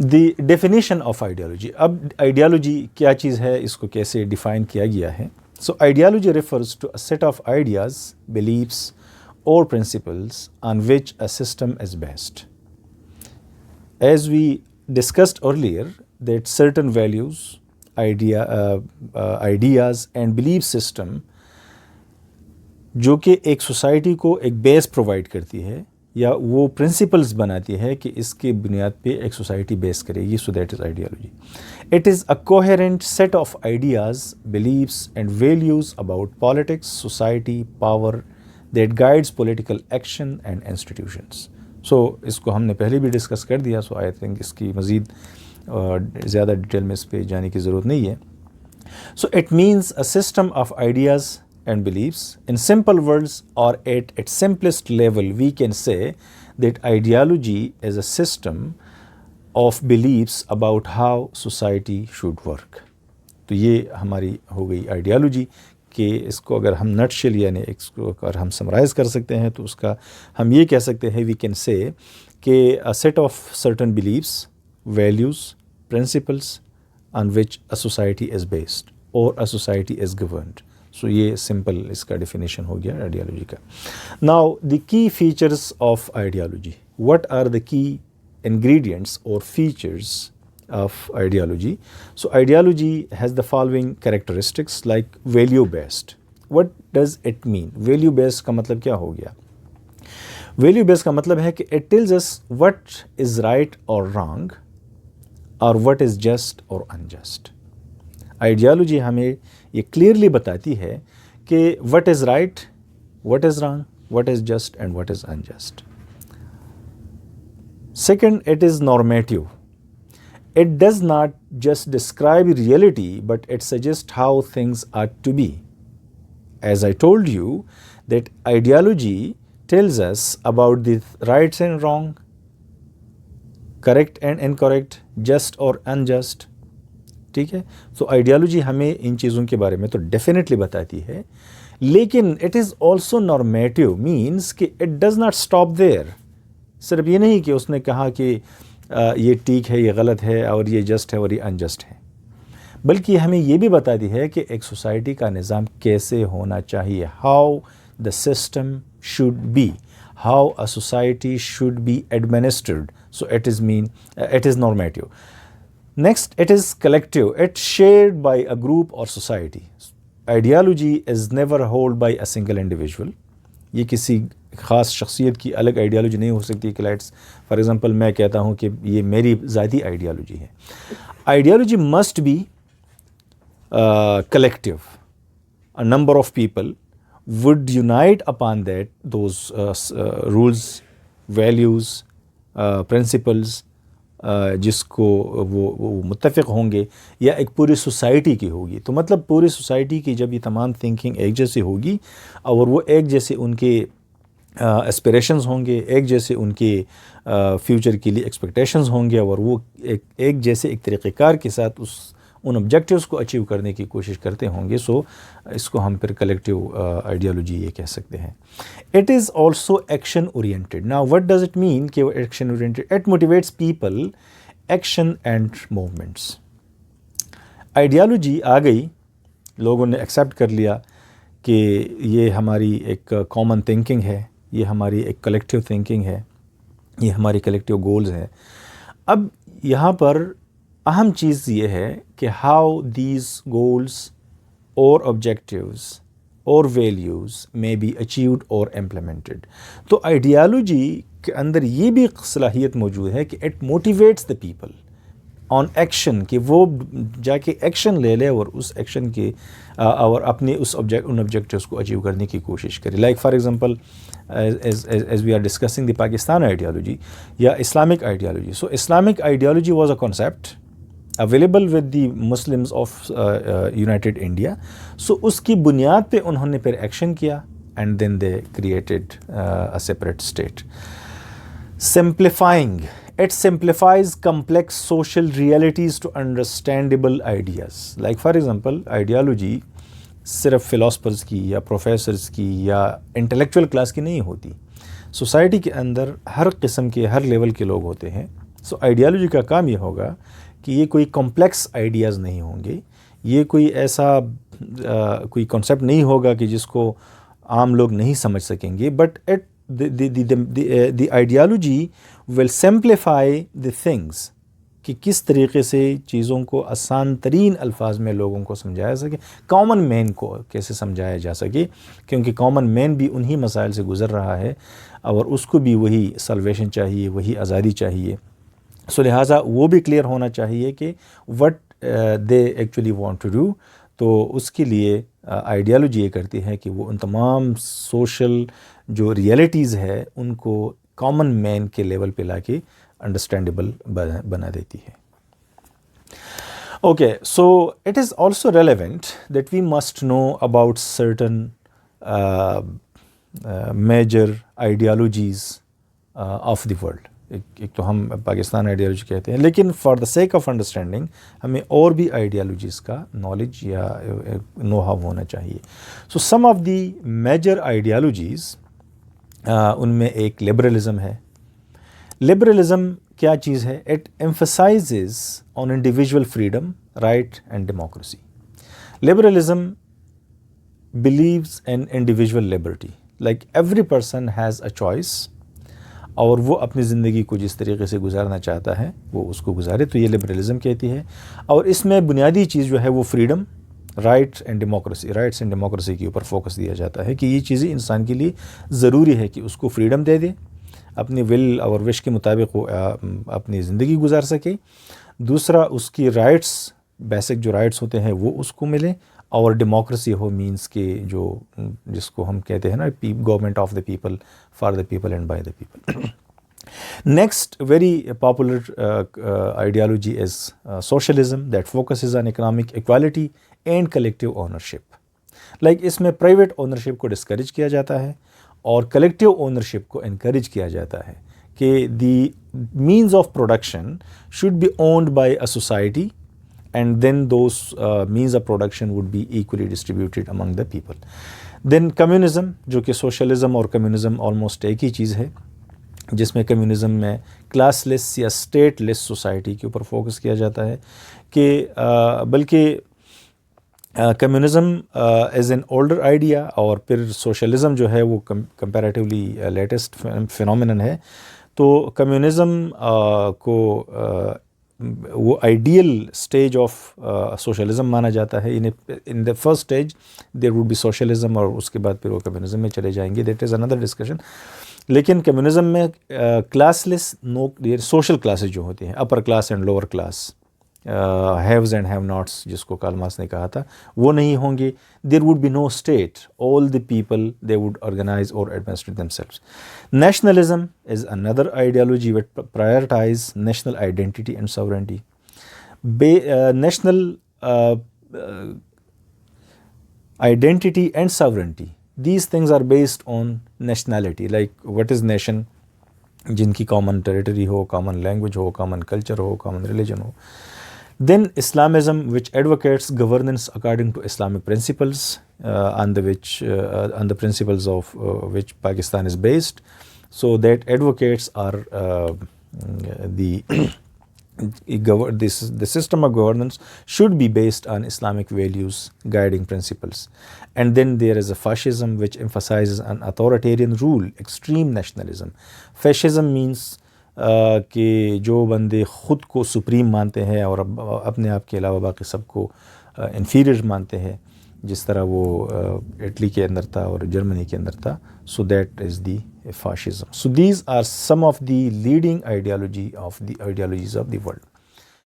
The definition of ideology. अब ideology क्या चीज़ है, इसको कैसे डिफ़ाइन किया गया है। So ideology refers to a set of ideas, believes और principles on which a system is based. As we discussed earlier that certain values, ideas and belief system जो कि एक सोसाइटी को एक बेस प्रोवाइड करती है या वो प्रिंसिपल्स बनाती है कि इसके बुनियाद पे एक सोसाइटी बेस करेगी, so that is ideology. It is a coherent set of ideas, believes and values about politics, society, power that guides political action and institutions. So इसको हमने पहले भी डिस्कस कर दिया, सो आई थिंक इसकी मज़ीद ज़्यादा डिटेल में इस पर जाने की ज़रूरत नहीं है। So it means a system of ideas and beliefs. In simple words, or at its simplest level, we can say that ideology is a system of beliefs about how society should work. तो ये हमारी हो गई ideology कि इसको अगर हम nutshell यानी इसको अगर हम समराइज़ कर सकते हैं तो उसका हम ये कह सकते हैं, वी कैन से कि a set of certain beliefs, values, principles on which a society is based और a society is governed. So ये सिंपल इसका डेफिनेशन हो गया आइडियोलॉजी का। Now the key features of ideology, what are the key ingredients or features of ideology? So ideology has the following characteristics like value based. What does it mean? Value based का मतलब क्या हो गया? Value based का मतलब है कि it tells us what is right or wrong or what is just or unjust. Ideology हमें ये क्लियरली बताती है कि what is right, what is wrong, what is just and what is unjust. Second, it is normative. It does not just describe reality but it suggest how things are to be. As I told you that ideology tells us about the rights and wrong, correct and incorrect, just और unjust. ठीक है, तो ideology हमें इन चीज़ों के बारे में तो डेफिनेटली बताती है, लेकिन it is also normative, means कि it does not stop there. सिर्फ ये नहीं कि उसने कहा कि ये ठीक है, ये गलत है और ये जस्ट है और ये अनजस्ट है, बल्कि हमें ये भी बताती है कि एक सोसाइटी का निज़ाम कैसे होना चाहिए, how the system should be, how a society should be administered. So it is normative. Next, it is collective. It's shared by a group or society. Ideology is never held by a single individual. ये किसी ख़ास शख्सियत की अलग ideology नहीं हो सकती कि लेट्स फॉर एग्जांपल मैं कहता हूँ कि ये मेरी ज़ाती आइडियोलॉजी है। Ideology must be collective. A number of people would unite upon that, those rules, values, principles, जिसको वो मुत्तफ़िक़ होंगे या एक पूरी सोसाइटी की होगी। तो मतलब पूरी सोसाइटी की जब ये तमाम थिंकिंग एक जैसी होगी और वो एक जैसे उनके एस्पिरेशंस होंगे, एक जैसे उनके फ्यूचर के लिए एक्सपेक्टेशंस होंगे और वो एक जैसे एक तरीक़ेकार के साथ उन ऑब्जेक्टिव्स को अचीव करने की कोशिश करते होंगे, सो इसको हम फिर कलेक्टिव आइडियोलॉजी ये कह सकते हैं। It is also action oriented. Now what does it mean कि action oriented? It motivates people, action and movements. Ideology आ गई, लोगों ने एक्सेप्ट कर लिया कि ये हमारी एक कॉमन थिंकिंग है, ये हमारी एक कलेक्टिव थिंकिंग है, ये हमारी कलेक्टिव गोल्स हैं। अब यहाँ पर अहम चीज़ ये है कि हाउ दीज गोल्स और ऑब्जेक्टिव्स और वैल्यूज़ में बी अचीव्ड और इम्प्लीमेंटेड। तो आइडियोलॉजी के अंदर ये भी सलाहियत मौजूद है कि it motivates the people on action, कि वो जाके एक्शन ले ले और उस एक्शन के और अपने उन ऑब्जेक्टिव्स को अचीव करने की कोशिश करे। Like for example as we are discussing the Pakistan ideology या Islamic ideology. So Islamic ideology was a concept available with the Muslims of united India. So उसकी बुनियाद पे उन्होंने फिर एक्शन किया and then they created a separate state. Simplifying, it simplifies complex social realities to understandable ideas. Like for example, ideology सिर्फ philosophers की या professors की या इंटेलेक्चुअल क्लास की नहीं होती। सोसाइटी के अंदर हर किस्म के, हर लेवल के लोग होते हैं, सो आइडियालॉजी का काम ये होगा कि ये कोई कॉम्प्लेक्स आइडियाज़ नहीं होंगे, ये कोई ऐसा कोई कॉन्सेप्ट नहीं होगा कि जिसको आम लोग नहीं समझ सकेंगे, but at the ideology will simplify the things, कि किस तरीके से चीज़ों को आसान तरीन अल्फाज में लोगों को समझाया सके, कॉमन मैन को कैसे समझाया जा सके, क्योंकि कॉमन मैन भी उन्हीं मसाइल से गुज़र रहा है और उसको भी वही सल्वेशन चाहिए, वही आज़ादी चाहिए। सो लिहाजा वो भी क्लियर होना चाहिए कि what they actually want to do. तो उसके लिए आइडियालॉजी ये करती है कि वो उन तमाम सोशल जो रियलिटीज़ है उनको कॉमन मैन के लेवल पे लाके अंडरस्टैंडेबल बना देती है। Okay, so it is also relevant that we must know about certain major ideologies of the world. एक तो हम पाकिस्तान आइडियालॉजी कहते हैं, लेकिन for the sake of understanding हमें और भी आइडियालॉजीज़ का नॉलेज या नो हाउ होना चाहिए। सो सम ऑफ द मेजर आइडियालॉजीज़, उनमें एक लिबरलिज़म है। लिबरलिज़म क्या चीज़ है? It emphasises on individual freedom, right and democracy. Liberalism believes in individual liberty, like every person has a choice, और वो अपनी ज़िंदगी को जिस तरीके से गुजारना चाहता है वो उसको गुजारे, तो ये लिबरलिज़म कहती है। और इसमें बुनियादी चीज़ जो है वो freedom, right and democracy, rights and democracy के ऊपर फोकस दिया जाता है कि ये चीज़ें इंसान के लिए ज़रूरी है कि उसको फ्रीडम दे दे, अपनी विल और विश के मुताबिक वो अपनी ज़िंदगी गुजार सके। दूसरा, उसकी राइट्स, बेसिक जो राइट्स होते हैं वो उसको मिले, और डेमोक्रेसी हो मींस के जो जिसको हम कहते हैं ना, government of the people, for the people and by the people. Next very popular ideology is socialism that focuses on economic equality and collective ownership. Like इसमें प्राइवेट ओनरशिप को डिस्करेज किया जाता है और कलेक्टिव ओनरशिप को encourage किया जाता है कि the means of production should be owned by a society and then those means of production would be equally distributed among the people. Then communism, जो कि socialism और communism almost एक ही चीज़ है, जिसमें communism में classless या stateless society के ऊपर focus किया जाता है कि बल्कि communism is an older idea, और फिर socialism जो है वो comparatively latest phenomenon है। तो communism को वो आइडियल स्टेज ऑफ सोशलिज्म माना जाता है। In the first stage there would be socialism, और उसके बाद फिर वो कम्युनिज्म में चले जाएंगे, दैट इज़ अनदर डिस्कशन। लेकिन कम्युनिज्म में क्लासलेस सोशल क्लासेस जो होती हैं, upper class and lower class, haves and have nots जिसको कार्ल मार्क्स ने कहा था, वो नहीं होंगे। There would be no state, all the people they would organize और administrate themselves. Nationalism is another ideology which prioritise national identity and sovereignty. National identity and sovereignty, these things are based on nationality, like what is nation, जिनकी common territory हो, common language हो, common culture हो, common religion हो। Then Islamism, which advocates governance according to Islamic principles, on the principles of which Pakistan is based, so that advocates are the system of governance should be based on Islamic values, guiding principles. And then there is a fascism, which emphasizes an authoritarian rule, extreme nationalism. Fascism means कि जो बंदे ख़ुद को supreme मानते हैं और अपने आप के अलावा बाकी सबको इन्फीरियर मानते हैं, जिस तरह वो इटली के अंदर था और जर्मनी के अंदर था। सो that is the fascism. So these are some of the leading ideologies of the world.